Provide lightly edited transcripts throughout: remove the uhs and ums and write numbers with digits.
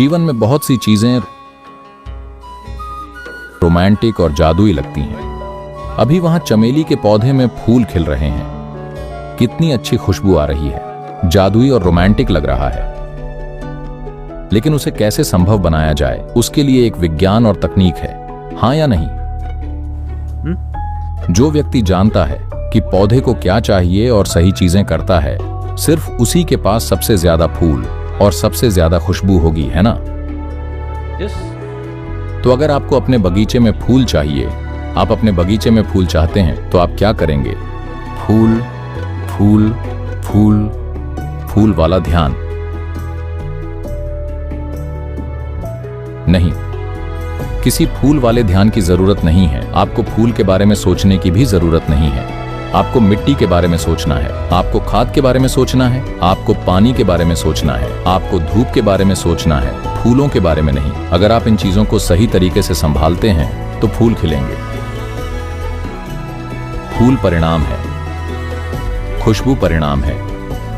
जीवन में बहुत सी चीजें रोमांटिक और जादुई लगती हैं। अभी वहां चमेली के पौधे में फूल खिल रहे हैं। कितनी अच्छी खुशबू आ रही है, जादुई और रोमांटिक लग रहा है। लेकिन उसे कैसे संभव बनाया जाए, उसके लिए एक विज्ञान और तकनीक है, हाँ या नहीं? जो व्यक्ति जानता है कि पौधे को क्या चाहिए और सही चीजें करता है, सिर्फ उसी के पास सबसे ज्यादा फूल और सबसे ज्यादा खुशबू होगी, है ना? तो अगर आपको अपने बगीचे में फूल चाहिए, आप अपने बगीचे में फूल चाहते हैं, तो आप क्या करेंगे? फूल फूल फूल फूल वाला ध्यान नहीं, किसी फूल वाले ध्यान की जरूरत नहीं है। आपको फूल के बारे में सोचने की भी जरूरत नहीं है। आपको मिट्टी के बारे में सोचना है, आपको खाद के बारे में सोचना है, आपको पानी के बारे में सोचना है, आपको धूप के बारे में सोचना है, फूलों के बारे में नहीं। अगर आप इन चीजों को सही तरीके से संभालते हैं तो फूल खिलेंगे। फूल परिणाम है, खुशबू परिणाम है।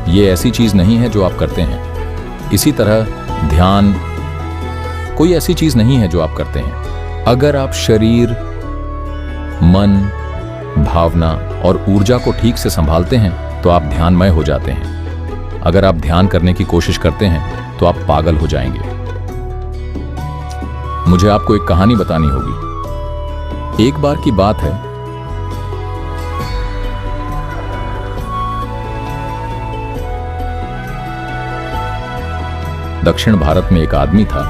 ये ऐसी चीज नहीं है जो आप करते हैं। इसी तरह ध्यान कोई ऐसी चीज नहीं है जो आप करते हैं। अगर आप शरीर, मन, भावना और ऊर्जा को ठीक से संभालते हैं तो आप ध्यानमय हो जाते हैं। अगर आप ध्यान करने की कोशिश करते हैं तो आप पागल हो जाएंगे। मुझे आपको एक कहानी बतानी होगी। एक बार की बात है, दक्षिण भारत में एक आदमी था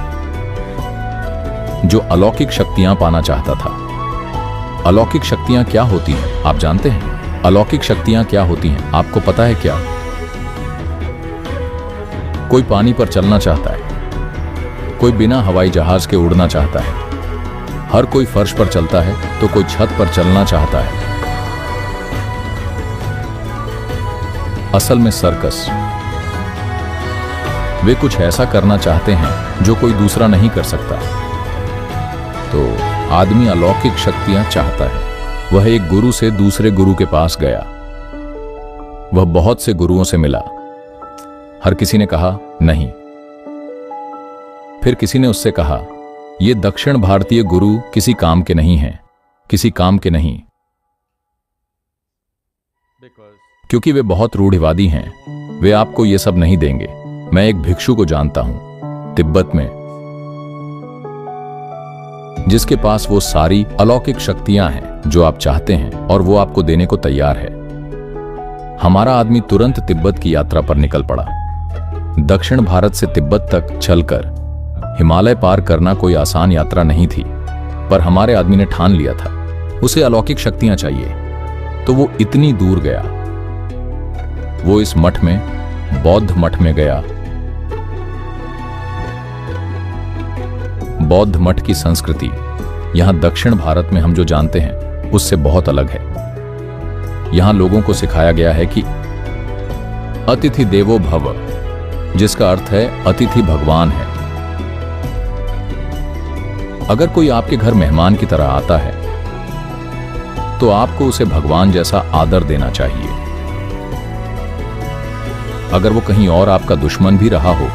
जो अलौकिक शक्तियां पाना चाहता था। अलौकिक शक्तियां क्या होती हैं, आप जानते हैं? अलौकिक शक्तियां क्या होती हैं, आपको पता है क्या? कोई पानी पर चलना चाहता है, कोई बिना हवाई जहाज के उड़ना चाहता है, हर कोई फर्श पर चलता है तो कोई छत पर चलना चाहता है। असल में सर्कस, वे कुछ ऐसा करना चाहते हैं जो कोई दूसरा नहीं कर सकता। तो आदमी अलौकिक शक्तियां चाहता है। वह एक गुरु से दूसरे गुरु के पास गया। वह बहुत से गुरुओं से मिला। हर किसी ने कहा नहीं। फिर किसी ने उससे कहा, ये दक्षिण भारतीय गुरु किसी काम के नहीं हैं, किसी काम के नहीं, क्योंकि वे बहुत रूढ़िवादी हैं। वे आपको ये सब नहीं देंगे। मैं एक भिक्षु को जानता हूं तिब्बत में, जिसके पास वो सारी अलौकिक शक्तियां हैं जो आप चाहते हैं और वो आपको देने को तैयार है। हमारा आदमी तुरंत तिब्बत की यात्रा पर निकल पड़ा। दक्षिण भारत से तिब्बत तक चलकर हिमालय पार करना कोई आसान यात्रा नहीं थी, पर हमारे आदमी ने ठान लिया था उसे अलौकिक शक्तियां चाहिए, तो वो इतनी दूर गया। वो इस मठ में, बौद्ध मठ में गया। बौद्ध मठ की संस्कृति यहां दक्षिण भारत में हम जो जानते हैं उससे बहुत अलग है। यहां लोगों को सिखाया गया है कि अतिथि देवो भव, जिसका अर्थ है अतिथि भगवान है। अगर कोई आपके घर मेहमान की तरह आता है तो आपको उसे भगवान जैसा आदर देना चाहिए। अगर वो कहीं और आपका दुश्मन भी रहा हो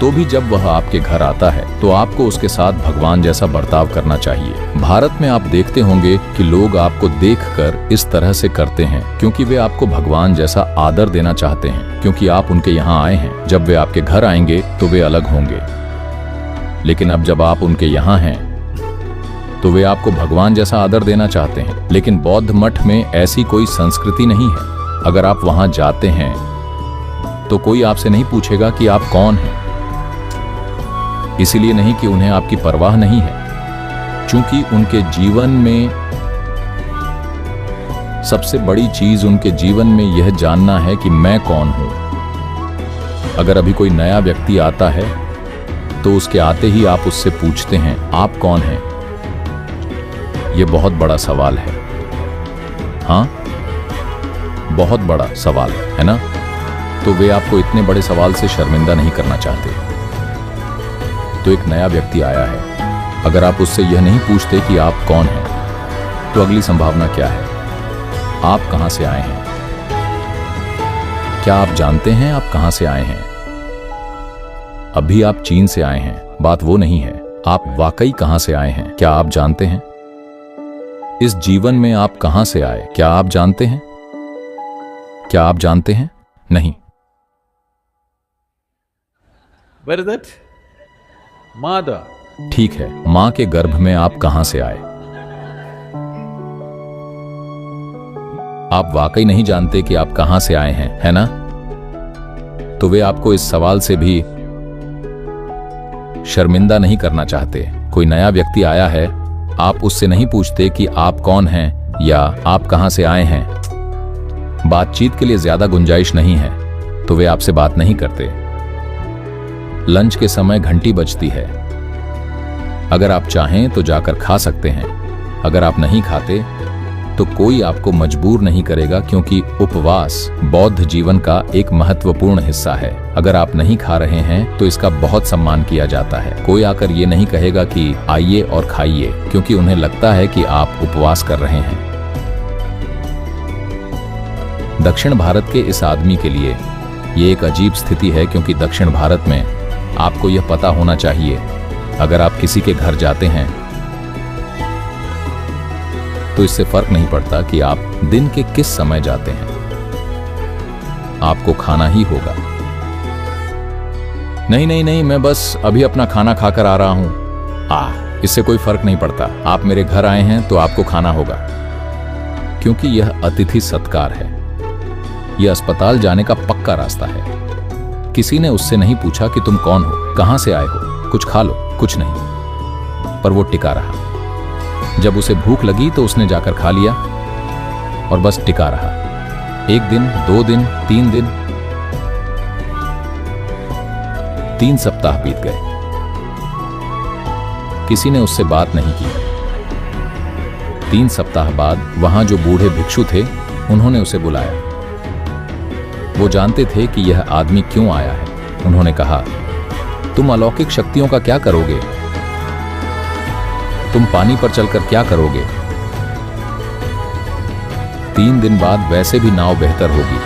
तो भी जब वह आपके घर आता है तो आपको उसके साथ भगवान जैसा बर्ताव करना चाहिए। भारत में आप देखते होंगे कि लोग आपको देखकर इस तरह से करते हैं क्योंकि वे आपको भगवान जैसा आदर देना चाहते हैं, क्योंकि आप उनके यहाँ आए हैं। जब वे आपके घर आएंगे तो वे अलग होंगे, लेकिन अब जब आप उनके यहाँ हैं तो वे आपको भगवान जैसा आदर देना चाहते हैं। लेकिन बौद्ध मठ में ऐसी कोई संस्कृति नहीं है। अगर आप वहां जाते हैं तो कोई आपसे नहीं पूछेगा कि आप कौन हैं। इसीलिए नहीं कि उन्हें आपकी परवाह नहीं है, क्योंकि उनके जीवन में सबसे बड़ी चीज उनके जीवन में यह जानना है कि मैं कौन हूं। अगर अभी कोई नया व्यक्ति आता है तो उसके आते ही आप उससे पूछते हैं आप कौन हैं। यह बहुत बड़ा सवाल है, हाँ, बहुत बड़ा सवाल है ना? तो वे आपको इतने बड़े सवाल से शर्मिंदा नहीं करना चाहते। तो एक नया व्यक्ति आया है, अगर आप उससे यह नहीं पूछते कि आप कौन हैं, तो अगली संभावना क्या है? आप कहां से आए हैं? क्या आप जानते हैं आप कहां से आए हैं? अभी आप चीन से आए हैं, बात वो नहीं है। आप वाकई कहां से आए हैं, क्या आप जानते हैं? इस जीवन में आप कहां से आए, क्या आप जानते हैं? क्या आप जानते हैं? नहीं। Where is that? Mother. ठीक है, मां के गर्भ में आप कहां से आए? आप वाकई नहीं जानते कि आप कहां से आए हैं, है ना? तो वे आपको इस सवाल से भी शर्मिंदा नहीं करना चाहते। कोई नया व्यक्ति आया है, आप उससे नहीं पूछते कि आप कौन हैं या आप कहां से आए हैं। बातचीत के लिए ज्यादा गुंजाइश नहीं है, तो वे आपसे बात नहीं करते। लंच के समय घंटी बजती है। अगर आप चाहें तो जाकर खा सकते हैं। अगर आप नहीं खाते तो कोई आपको मजबूर नहीं करेगा, क्योंकि उपवास बौद्ध जीवन का एक महत्वपूर्ण हिस्सा है। अगर आप नहीं खा रहे हैं तो इसका बहुत सम्मान किया जाता है। कोई आकर ये नहीं कहेगा कि आइए और खाइए, क्योंकि उन्हें लगता है कि आप उपवास कर रहे हैं। दक्षिण भारत के इस आदमी के लिए ये एक अजीब स्थिति है, क्योंकि दक्षिण भारत में आपको यह पता होना चाहिए, अगर आप किसी के घर जाते हैं तो इससे फर्क नहीं पड़ता कि आप दिन के किस समय जाते हैं, आपको खाना ही होगा। नहीं नहीं नहीं, मैं बस अभी अपना खाना खाकर आ रहा हूं। इससे कोई फर्क नहीं पड़ता। आप मेरे घर आए हैं तो आपको खाना होगा, क्योंकि यह अतिथि सत्कार है। यह अस्पताल जाने का पक्का रास्ता है। किसी ने उससे नहीं पूछा कि तुम कौन हो, कहां से आए हो, कुछ खा लो, कुछ नहीं। पर वो टिका रहा। जब उसे भूख लगी तो उसने जाकर खा लिया और बस टिका रहा। 1 दिन, 2 दिन, 3 दिन, 3 सप्ताह बीत गए। किसी ने उससे बात नहीं की। 3 सप्ताह बाद वहां जो बूढ़े भिक्षु थे, उन्होंने उसे बुलाया। वो जानते थे कि यह आदमी क्यों आया है। उन्होंने कहा, तुम अलौकिक शक्तियों का क्या करोगे? तुम पानी पर चलकर क्या करोगे? 3 दिन बाद वैसे भी नाव बेहतर होगी।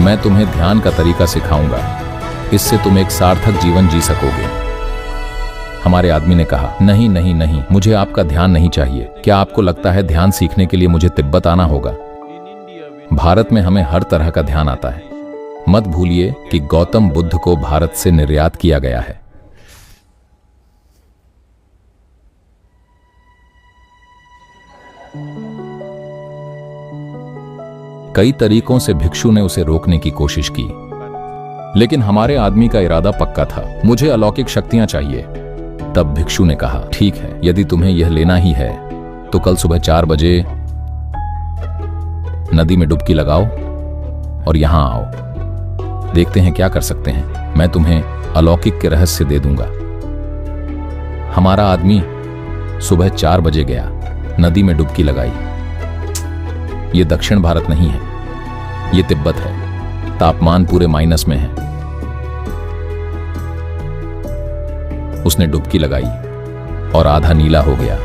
मैं तुम्हें ध्यान का तरीका सिखाऊंगा, इससे तुम एक सार्थक जीवन जी सकोगे। हमारे आदमी ने कहा, नहीं नहीं नहीं, मुझे आपका ध्यान नहीं चाहिए। क्या आपको लगता है ध्यान सीखने के लिए मुझे तिब्बत आना होगा? भारत में हमें हर तरह का ध्यान आता है। मत भूलिए कि गौतम बुद्ध को भारत से निर्यात किया गया है। कई तरीकों से भिक्षु ने उसे रोकने की कोशिश की, लेकिन हमारे आदमी का इरादा पक्का था। मुझे अलौकिक शक्तियां चाहिए। तब भिक्षु ने कहा, ठीक है, यदि तुम्हें यह लेना ही है तो कल सुबह 4 बजे नदी में डुबकी लगाओ और यहां आओ। देखते हैं क्या कर सकते हैं। मैं तुम्हें अलौकिक के रहस्य दे दूंगा। हमारा आदमी सुबह 4 बजे गया, नदी में डुबकी लगाई। यह दक्षिण भारत नहीं है, यह तिब्बत है। तापमान पूरे माइनस में है। उसने डुबकी लगाई और आधा नीला हो गया।